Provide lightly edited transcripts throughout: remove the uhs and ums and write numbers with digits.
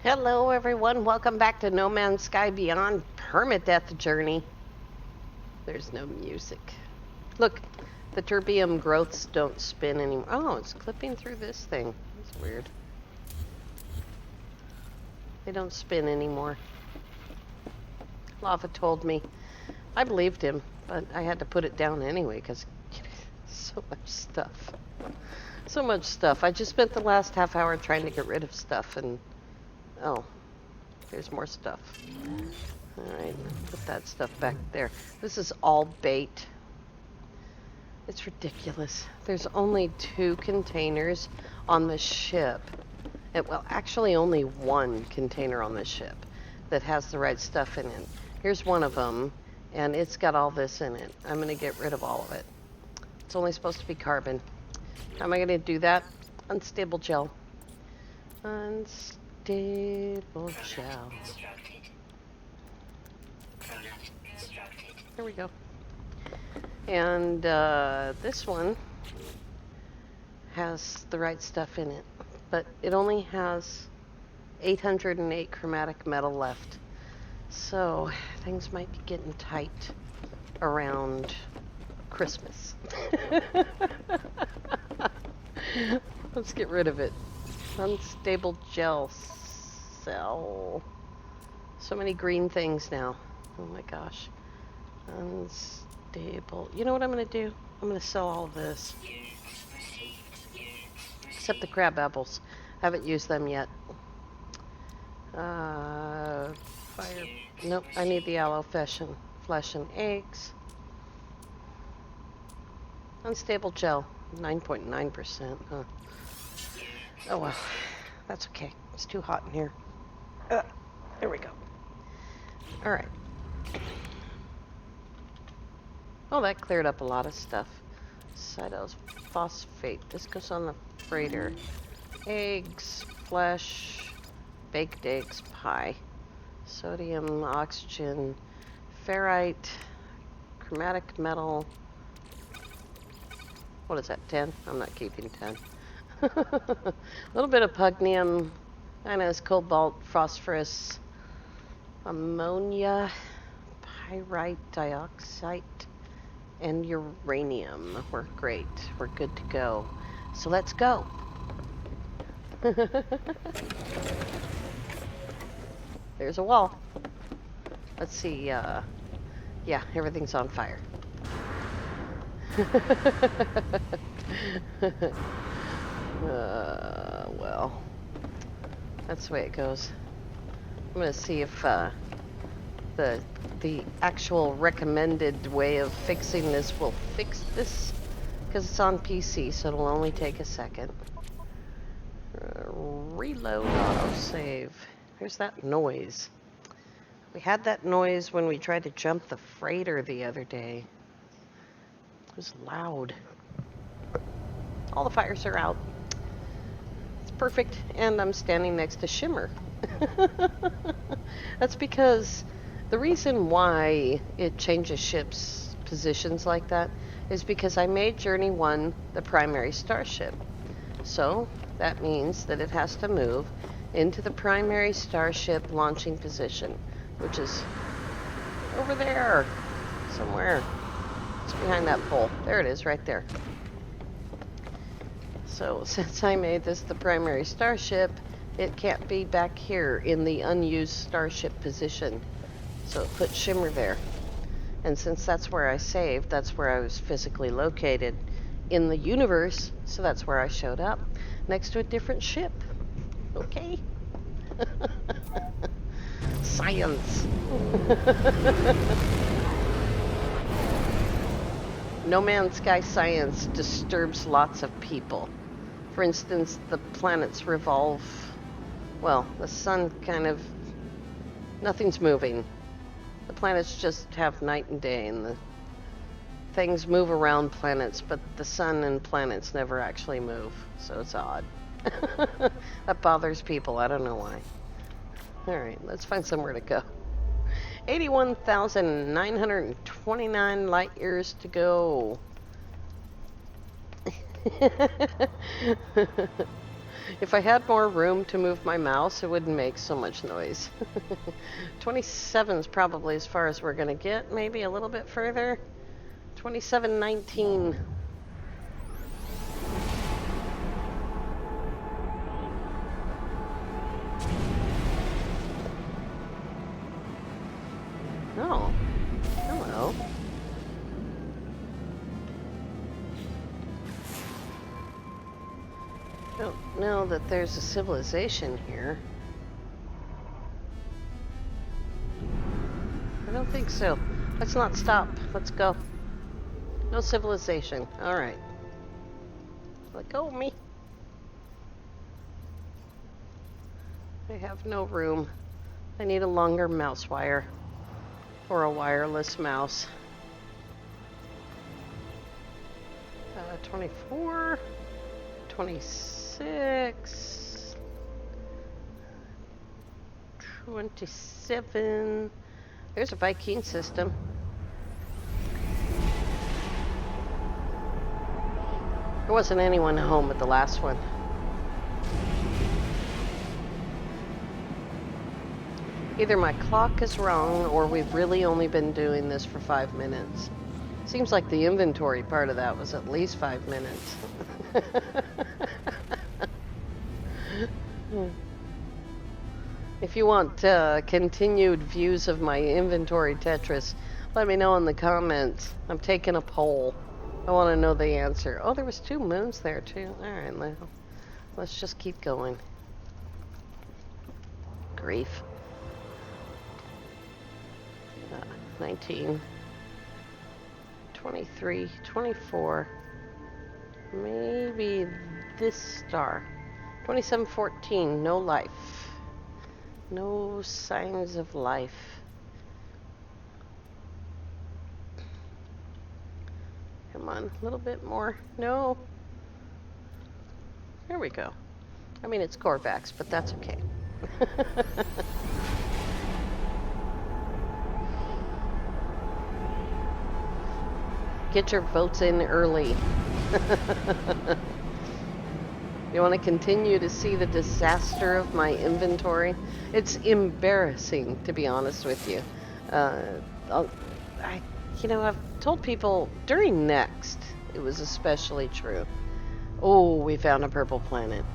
Hello everyone, welcome back to No Man's Sky Beyond Permadeath Journey. There's no music. Look, the terbium growths don't spin anymore. Oh, it's clipping through this thing. That's weird. They don't spin anymore. Lava told me. I believed him, but I had to put it down anyway because so much stuff. So much stuff. I just spent the last half hour trying to get rid of stuff and... Oh, there's more stuff. Alright, put that stuff back there. This is all bait. It's ridiculous. There's only 2 containers on the ship. Well, actually only 1 container on the ship that has the right stuff in it. Here's one of them, and it's got all this in it. I'm going to get rid of all of it. It's only supposed to be carbon. How am I going to do that? Unstable gel. Unstable gel. There we go. And this one has the right stuff in it, but it only has 808 chromatic metal left. So things might be getting tight around Christmas. Let's get rid of it. Unstable gel cell. So many green things now. Oh my gosh. Unstable. You know what I'm going to do? I'm going to sell all of this. Except the crab apples. Haven't used them yet. Fire. Nope, I need the aloe flesh and eggs. Unstable gel. 9.9%, huh? Oh well. That's okay. It's too hot in here. There we go. Alright. Oh, that cleared up a lot of stuff. Cytophosphate. This goes on the freighter. Eggs, flesh, baked eggs, pie. Sodium, oxygen, ferrite, chromatic metal. What is that, 10? I'm not keeping 10. A little bit of pugnium, iodine, cobalt, phosphorus, ammonia, pyrite dioxide, and uranium. We're great. We're good to go. So let's go. There's a wall. Let's see. Yeah, everything's on fire. Well, that's the way it goes. I'm gonna see if the actual recommended way of fixing this will fix this, because it's on PC, so it'll only take a second. Reload autosave. There's that noise. We had that noise when we tried to jump the freighter the other day. It was loud. All the fires are out. It's perfect, and I'm standing next to Shimmer. That's because the reason why it changes ships' positions like that is because I made Journey 1 the primary starship. So that means that it has to move into the primary starship launching position, which is over there somewhere. It's behind that pole. There it is, right there. So since I made this the primary starship, it can't be back here in the unused starship position. So it put Shimmer there. And since that's where I saved, that's where I was physically located in the universe, so that's where I showed up, next to a different ship. Okay? Science. No Man's Sky science disturbs lots of people. For instance, the planets revolve, well, the sun kind of, nothing's moving. The planets just have night and day, and the things move around planets, but the sun and planets never actually move, so it's odd. That bothers people, I don't know why. Alright, let's find somewhere to go. 81,929 light years to go. If I had more room to move my mouse, it wouldn't make so much noise. 27 is probably as far as we're going to get, maybe a little bit further. 27:19. Oh, hello. I don't know that there's a civilization here. I don't think so. Let's not stop. Let's go. No civilization. Alright. Let go of me. I have no room. I need a longer mouse wire. Or a wireless mouse. 24. 26. 27. There's a Viking system. There wasn't anyone home at the last one. Either my clock is wrong or we've really only been doing this for 5 minutes. Seems like the inventory part of that was at least 5 minutes. If you want continued views of my inventory Tetris, let me know in the comments. I'm taking a poll. I want to know the answer. Oh, there was 2 moons there too. Alright, let's just keep going. Grief. 19. 23, 24. Maybe this star. 2714, no life. No signs of life. Come on, a little bit more. No. There we go. I mean, it's Corvax, but that's okay. Get your votes in early. You want to continue to see the disaster of my inventory? It's embarrassing, to be honest with you. I've told people during Next, it was especially true. Oh, we found a purple planet.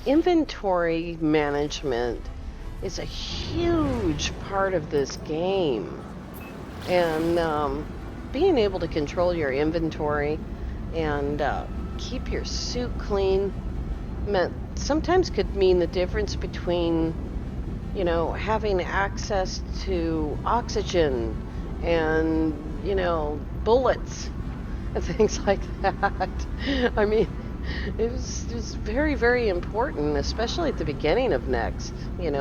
Inventory management is a huge part of this game. And being able to control your inventory and keep your suit clean sometimes could mean the difference between, having access to oxygen and, bullets and things like that. I mean, it was very, very important, especially at the beginning of Next,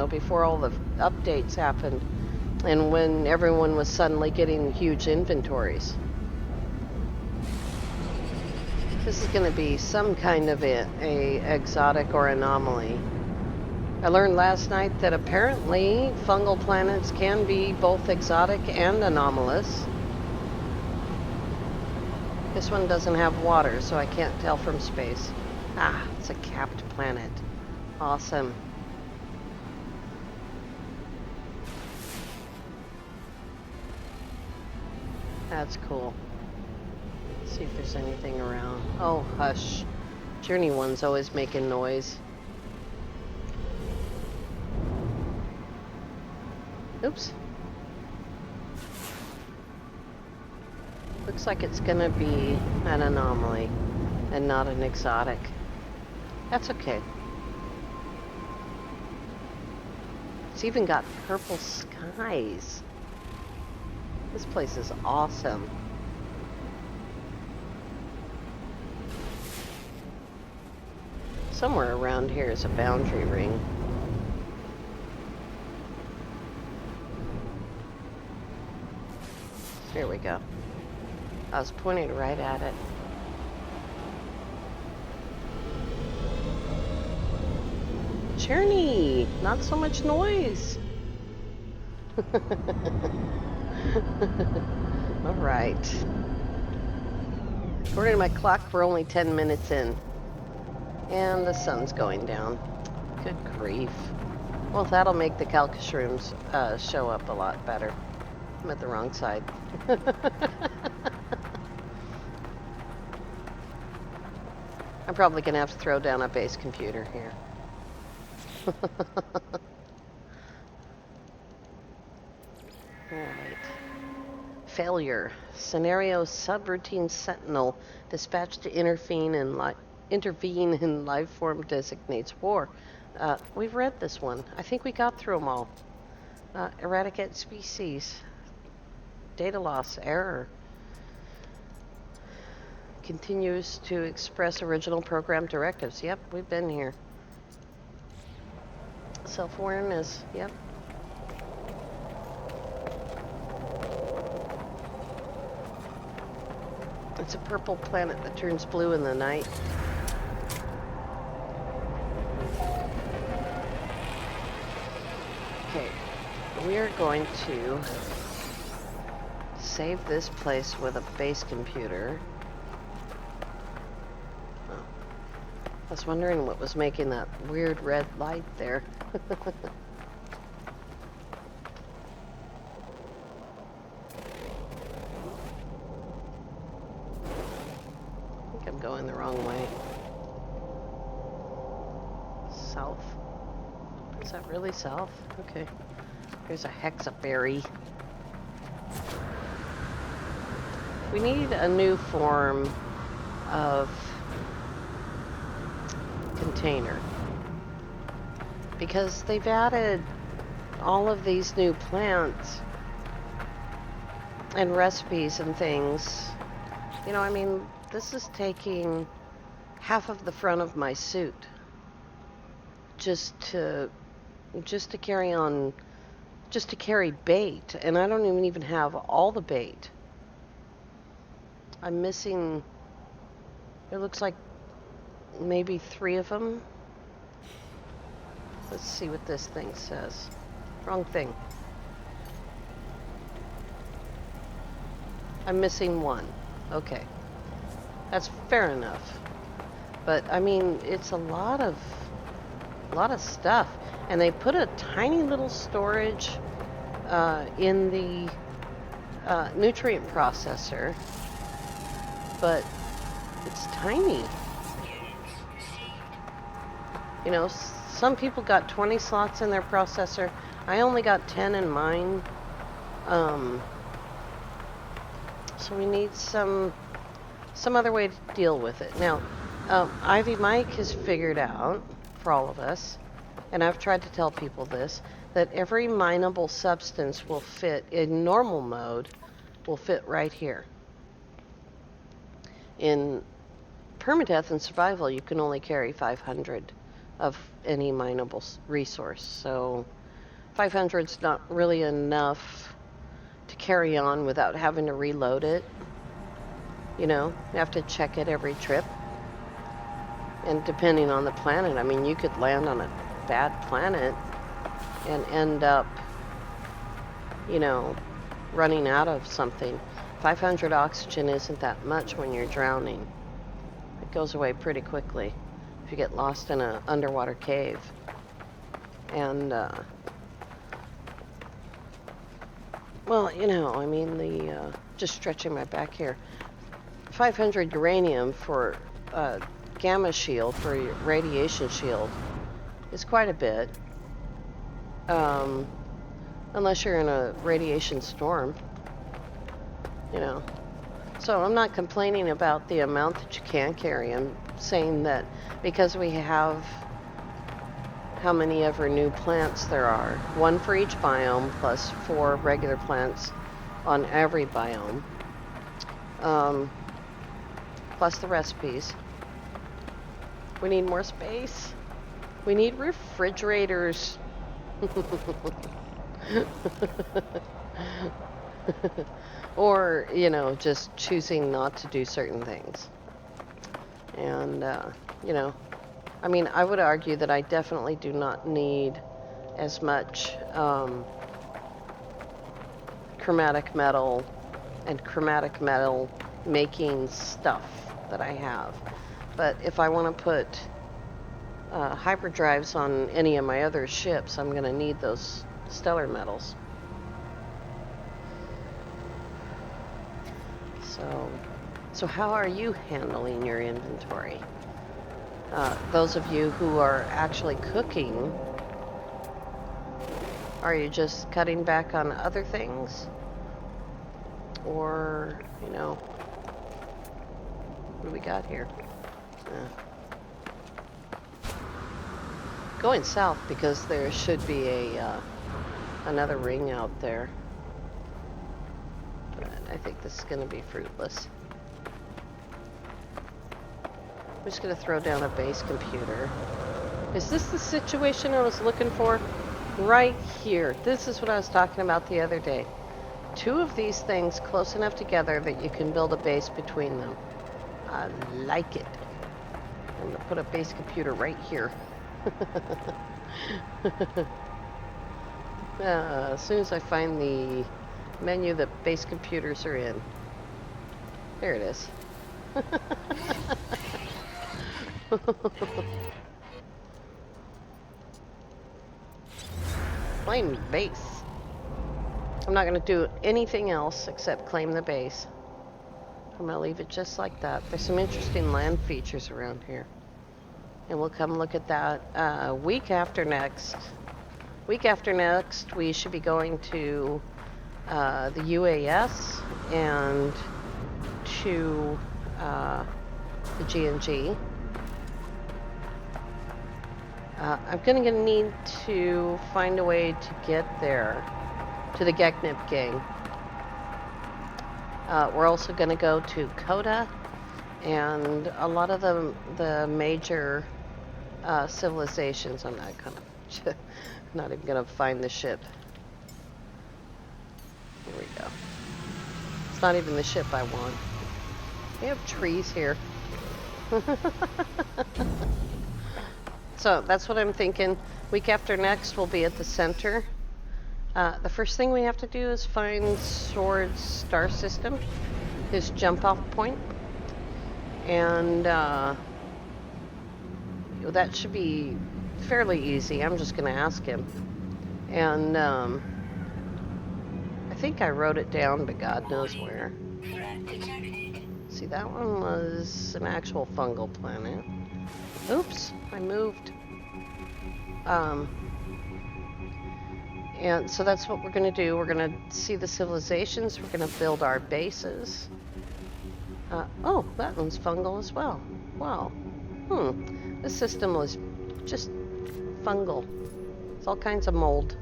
before all the updates happened. And when everyone was suddenly getting huge inventories. This is going to be some kind of a exotic or anomaly. I learned last night that apparently fungal planets can be both exotic and anomalous. This one doesn't have water, so I can't tell from space. Ah, it's a capped planet. Awesome. That's cool. Let's see if there's anything around. Oh, hush. Journey one's always making noise. Oops. Looks like it's gonna be an anomaly and not an exotic. That's okay. It's even got purple skies. This place is awesome. Somewhere around here is a boundary ring. Here we go. I was pointing right at it. Journey! Not so much noise. Alright. According to my clock, we're only 10 minutes in. And the sun's going down. Good grief. Well, that'll make the calcus rooms show up a lot better. I'm at the wrong side. I'm probably going to have to throw down a base computer here. Alright. Failure. Scenario subroutine sentinel dispatched to intervene in life form designates war. We've read this one. I think we got through them all. Eradicate species. Data loss. Error. Continues to express original program directives. Yep, we've been here. Self-awareness. Yep. It's a purple planet that turns blue in the night. Okay, we are going to save this place with a base computer. Oh. I was wondering what was making that weird red light there. I'm going the wrong way. South? Is that really south? Okay. Here's a hexaberry. We need a new form of container. Because they've added all of these new plants and recipes and things. You know, I mean, this is taking half of the front of my suit just to carry bait, and I don't even have all the bait. I'm missing, it looks like maybe 3 of them. Let's see what this thing says. Wrong thing. I'm missing 1. Okay. That's fair enough. But I mean, it's a lot of stuff. And they put a tiny little storage in the nutrient processor, but it's tiny. You know, some people got 20 slots in their processor. I only got 10 in mine. So we need some other way to deal with it. Now, Ivy Mike has figured out, for all of us, and I've tried to tell people this, that every mineable substance will fit in normal mode, will fit right here. In Permadeath and Survival, you can only carry 500 of any mineable resource. So 500 is not really enough to carry on without having to reload it. You know, you have to check it every trip. And depending on the planet, I mean, you could land on a bad planet and end up, you know, running out of something. 500 oxygen isn't that much when you're drowning. It goes away pretty quickly if you get lost in an underwater cave. And, well, you know, I mean, just stretching my back here. 500 uranium for gamma shield, for your radiation shield, is quite a bit. Unless you're in a radiation storm, you know. So I'm not complaining about the amount that you can carry. I'm saying that because we have how many ever new plants there are, 1 for each biome plus 4 regular plants on every biome, plus the recipes. We need more space. We need refrigerators. Or, you know, just choosing not to do certain things. And, you know, I mean, I would argue that I definitely do not need as much chromatic metal and chromatic metal making stuff that I have. But if I want to put hyperdrives on any of my other ships, I'm going to need those stellar metals. So how are you handling your inventory? Those of you who are actually cooking, are you just cutting back on other things? Or, you know, what do we got here? Going south because there should be a another ring out there. But I think this is going to be fruitless. I'm just going to throw down a base computer. Is this the situation I was looking for? Right here. This is what I was talking about the other day. Two of these things close enough together that you can build a base between them. I like it. I'm going to put a base computer right here. As soon as I find the menu that base computers are in. There it is. Claim the base. I'm not going to do anything else except claim the base. I'm going to leave it just like that. There's some interesting land features around here. And we'll come look at that week after next. Week after next, we should be going to the UAS and to the G&G. I'm going to need to find a way to get there, to the Geknip gang. We're also going to go to Coda and a lot of the major civilizations. I'm not even going to find the ship. Here we go. It's not even the ship I want. We have trees here. So that's what I'm thinking. Week after next, we'll be at the center. The first thing we have to do is find Sword's star system, his jump off point. And that should be fairly easy. I'm just going to ask him. And I think I wrote it down, but God knows where. See, that one was an actual fungal planet. Oops, I moved. And so that's what we're going to do. We're going to see the civilizations. We're going to build our bases. Oh, that one's fungal as well. Wow. This system was just fungal. It's all kinds of mold.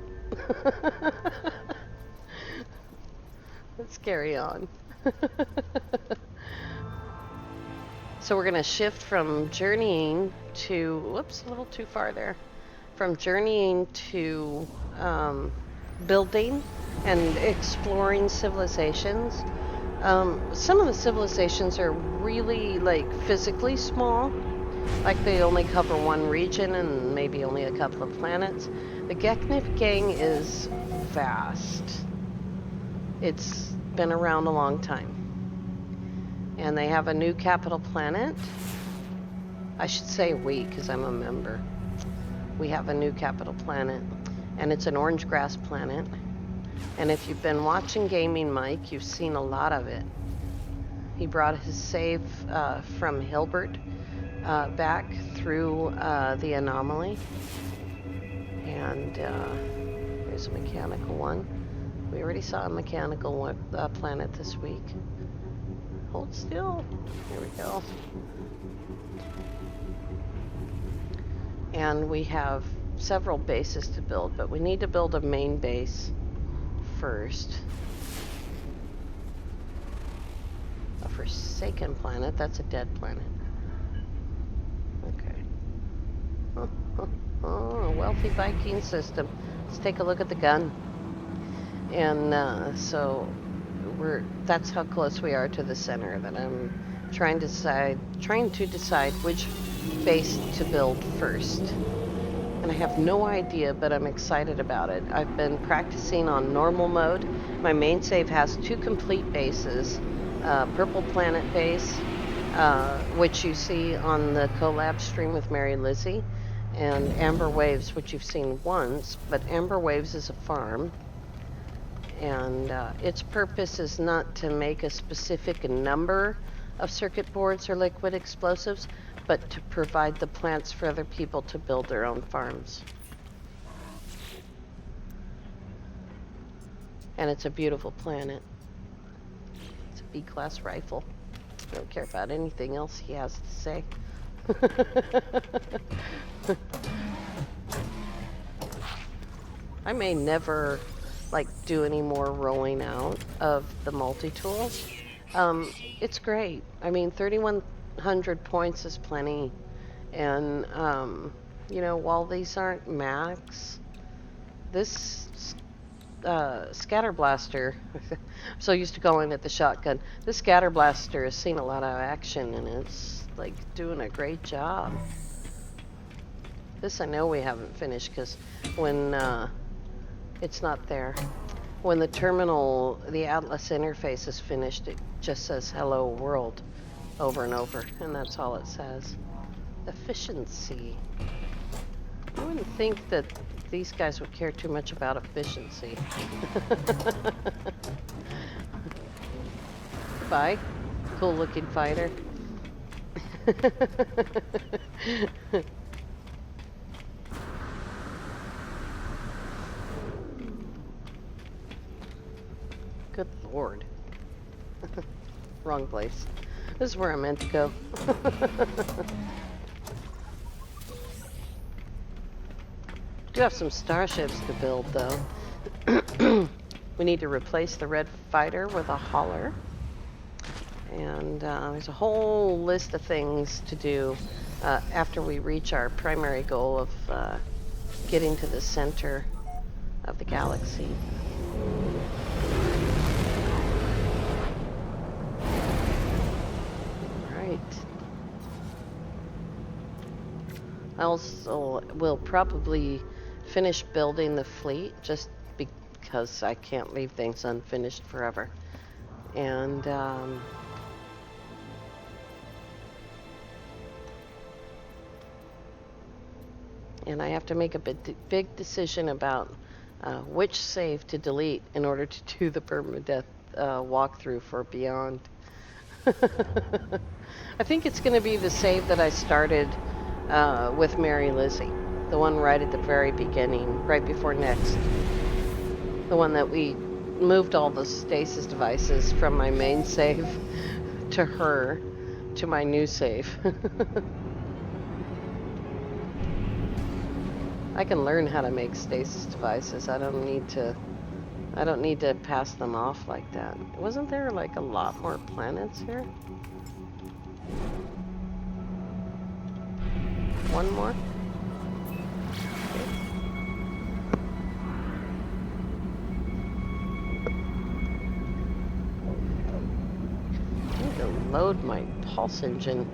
Let's carry on. So we're going to shift from journeying to, whoops, a little too far there. From journeying to building and exploring civilizations. Some of the civilizations are really, like, physically small. Like, they only cover one region and maybe only a couple of planets. The Geknip gang is vast. It's been around a long time. And they have a new capital planet. I should say we, because I'm a member. We have a new capital planet. And it's an orange grass planet. And if you've been watching Gaming Mike, you've seen a lot of it. He brought his save from Hilbert back through the Anomaly. And there's a mechanical one. We already saw a mechanical planet this week. Hold still. Here we go. And we have several bases to build, but we need to build a main base first. A forsaken planet, that's a dead planet. Okay. Oh, a wealthy Viking system. Let's take a look at the gun. And so that's how close we are to the center, that I'm trying to decide which base to build first. And I have no idea, but I'm excited about it. I've been practicing on normal mode. My main save has 2 complete bases. Purple Planet base, which you see on the collab stream with Mary Lizzie, and Amber Waves, which you've seen once, but Amber Waves is a farm, and its purpose is not to make a specific number of circuit boards or liquid explosives, but to provide the plants for other people to build their own farms. And it's a beautiful planet. It's a B-class rifle. I don't care about anything else he has to say. I may never do any more rolling out of the multi-tool. It's great. I mean, 3,100 points is plenty. And, while these aren't max, this scatter blaster, I'm so used to going at the shotgun, this scatter blaster has seen a lot of action, and it's doing a great job. This I know we haven't finished, because when it's not there. When the terminal, the Atlas interface is finished, it just says hello world over and over, and that's all it says. Efficiency. I wouldn't think that these guys would care too much about efficiency. Goodbye, cool looking fighter. Good lord. Wrong place. This is where I meant to go. Do have some starships to build, though. We need to replace the red fighter with a hauler. And there's a whole list of things to do after we reach our primary goal of getting to the center of the galaxy. Right. I also will probably finish building the fleet, just because I can't leave things unfinished forever. And I have to make a big decision about which save to delete in order to do the permadeath walkthrough for Beyond. I think it's going to be the save that I started with Mary Lizzie, the one right at the very beginning, right before next. The one that we moved all the stasis devices from my main save to her, to my new save. I can learn how to make stasis devices. I don't need to pass them off like that. Wasn't there a lot more planets here? One more? I need to load my pulse engine.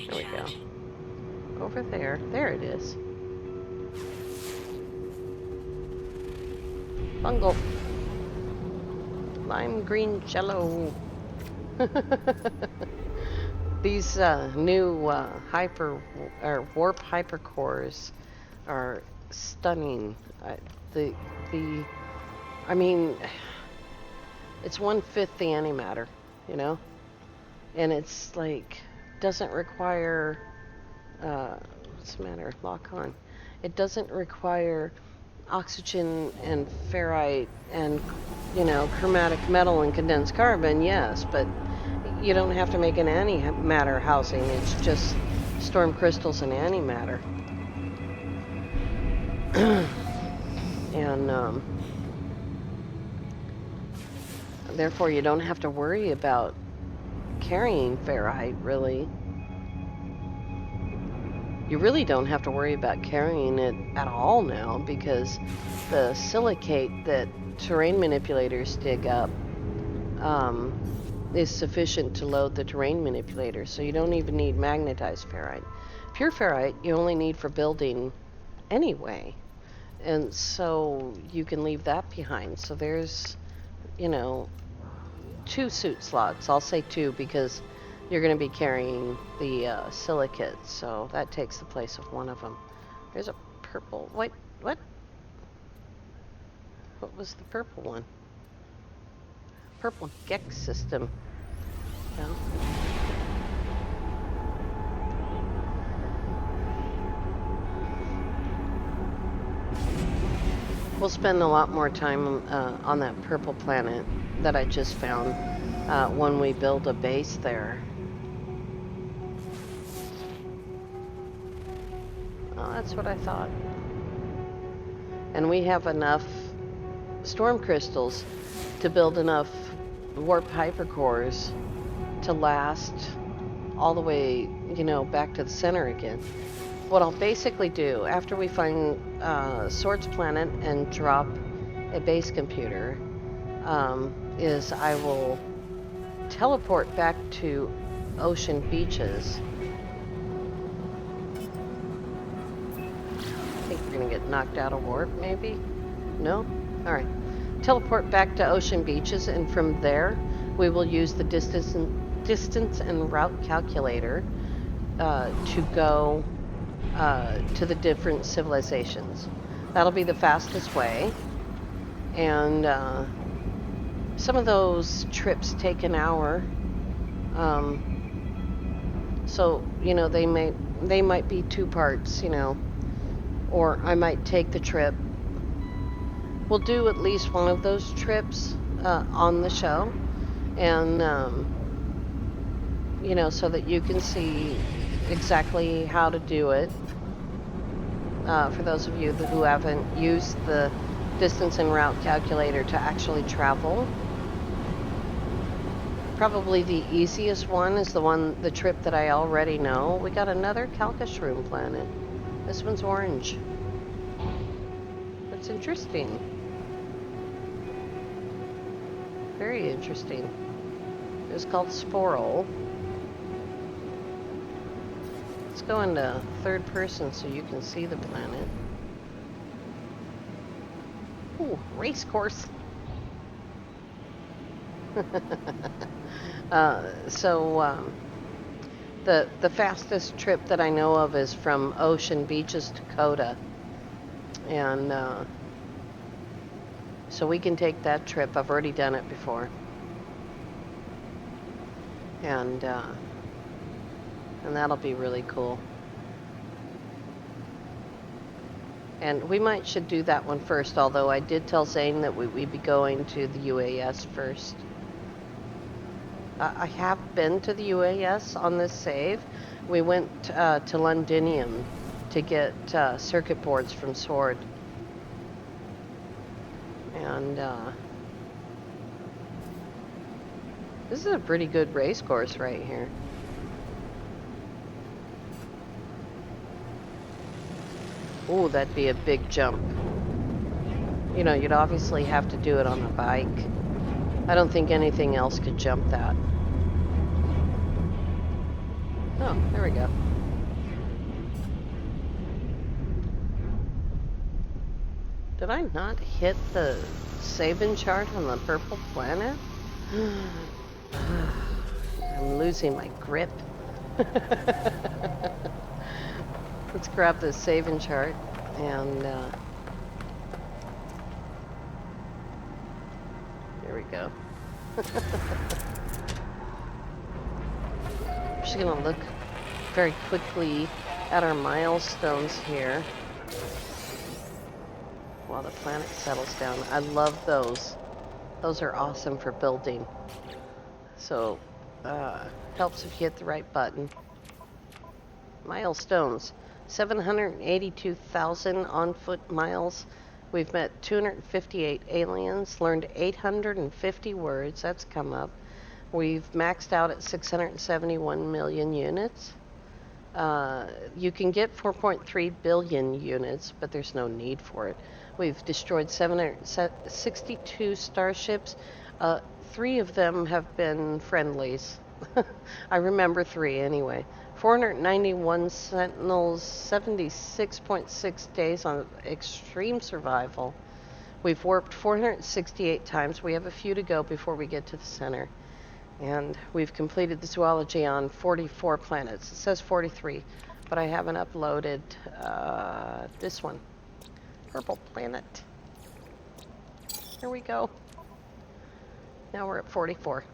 There we go. Over there. There it is. Bungle. Lime green jello. These new warp hypercores are stunning. I mean, it's 1/5 the antimatter, and it's doesn't require what's the matter? Lock on. It doesn't require oxygen and ferrite and chromatic metal and condensed carbon, yes, but you don't have to make an antimatter housing. It's just storm crystals and antimatter. And therefore you don't have to worry about carrying ferrite, really. You really don't have to worry about carrying it at all now, because the silicate that terrain manipulators dig up is sufficient to load the terrain manipulator, so you don't even need magnetized ferrite. Pure ferrite you only need for building anyway, and so you can leave that behind. So there's 2 suit slots. I'll say 2 because you're going to be carrying the silicate, so that takes the place of one of them. There's a purple. Wait, what? What was the purple one? Purple Gex system. Yeah. We'll spend a lot more time on that purple planet that I just found when we build a base there. Oh, that's what I thought. And we have enough storm crystals to build enough warp hypercores to last all the way, back to the center again. What I'll basically do after we find Swords Planet and drop a base computer is I will teleport back to Ocean Beaches. I think we're gonna get knocked out of warp, maybe? No? Alright. Teleport back to Ocean Beaches, and from there we will use the distance and route calculator to go to the different civilizations. That'll be the fastest way. And some of those trips take an hour. So, they might be 2 parts, or I might take the trip. We'll do at least one of those trips on the show. And, so that you can see exactly how to do it. For those of you who haven't used the distance and route calculator to actually travel. Probably the easiest one is the trip that I already know. We got another Calcashroom planet. This one's orange. That's interesting. Very interesting. It's called Sporol. Let's go into third person so you can see the planet. Ooh, race course. The fastest trip that I know of is from Ocean Beaches to Coda. And so we can take that trip. I've already done it before. And that'll be really cool. And we should do that one first, although I did tell Zane that we'd be going to the UAS first. I have been to the UAS on this save. We went to Londinium to get circuit boards from Sword. And this is a pretty good race course right here. Ooh, that'd be a big jump. You'd obviously have to do it on a bike. I don't think anything else could jump that. Oh, there we go. Did I not hit the Sabin chart on the purple planet? I'm losing my grip. Let's grab the Sabin chart and there we go. I'm just gonna look very quickly at our milestones here while the planet settles down. I love those. Those are awesome for building. So, helps if you hit the right button. Milestones. 782,000 on-foot miles. We've met 258 aliens, learned 850 words. That's come up. We've maxed out at 671 million units. You can get 4.3 billion units, but there's no need for it. We've destroyed 762 starships. 3 of them have been friendlies. I remember 3 anyway. 491 sentinels, 76.6 days on extreme survival. We've warped 468 times. We have a few to go before we get to the center. And we've completed the zoology on 44 planets. It says 43, but I haven't uploaded this one. Purple planet. Here we go. Now we're at 44.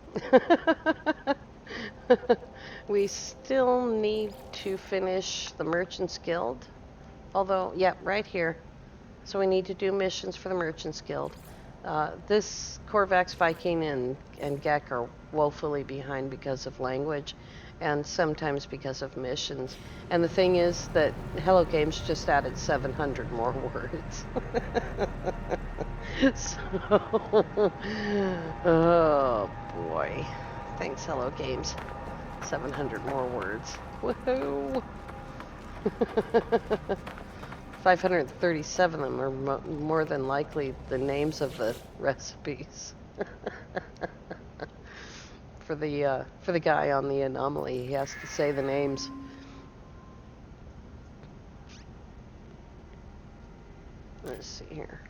We still need to finish the Merchant's Guild. Although, yeah, right here. So we need to do missions for the Merchant's Guild. This Corvax, Viking, and Gek are woefully behind because of language and sometimes because of missions. And the thing is that Hello Games just added 700 more words. So, oh boy. Thanks, Hello Games. 700 more words. Woohoo! 537 of them are more than likely the names of the recipes. For the guy on the Anomaly, he has to say the names. Let's see here.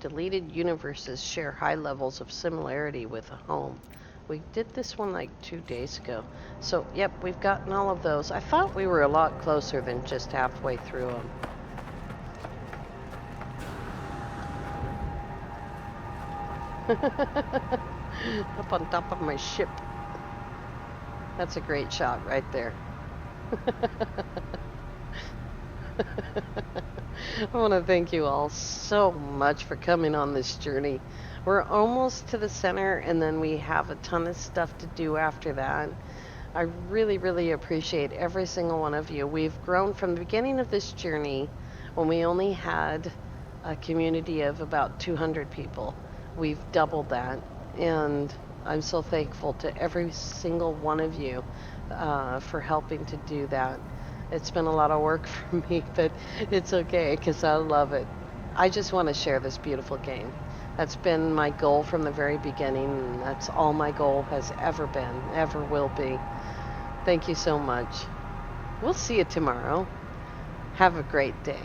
Deleted universes share high levels of similarity with a home. We did this one like 2 days ago. So, yep, we've gotten all of those. I thought we were a lot closer than just halfway through them. Up on top of my ship. That's a great shot right there. I want to thank you all so much for coming on this journey. We're almost to the center, and then we have a ton of stuff to do after that. I really, really appreciate every single one of you. We've grown from the beginning of this journey when we only had a community of about 200 people. We've doubled that, and I'm so thankful to every single one of you for helping to do that. It's been a lot of work for me, but it's okay because I love it. I just want to share this beautiful game. That's been my goal from the very beginning, and that's all my goal has ever been, ever will be. Thank you so much. We'll see you tomorrow. Have a great day.